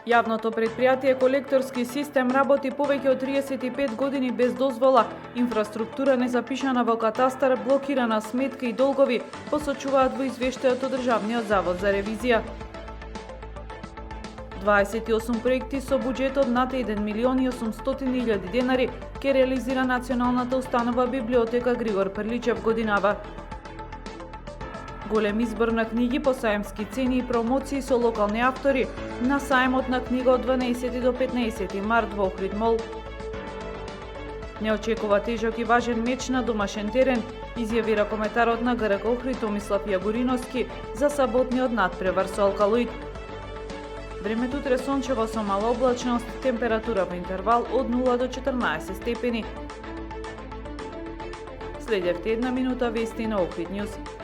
Јавното предпријатие Колекторски систем работи повеќе од 35 години без дозвола. Инфраструктура незапишана во катастар, блокирана сметка и долгови, посочуваат во извештајот од Државниот завод за ревизија. 28 проекти со буџетот над 1.800.000 денари ке реализира Националната установа библиотека Григор Прличев годинава. Голем избор на книги по саемски цени и промоции со локални автори на саемот на книга од 12 до 15 март во Охрид мол. Не очекува тежок и важен меч на домашен терен, изјавира коментарот на ГРК Охрид Томислав Јагориновски за саботниот надпревар со Алкалоид. Времето утре сончево со мала облачност, температура во интервал од 0 до 14 степени. Следевте една минута вести на Охрид Ньюс.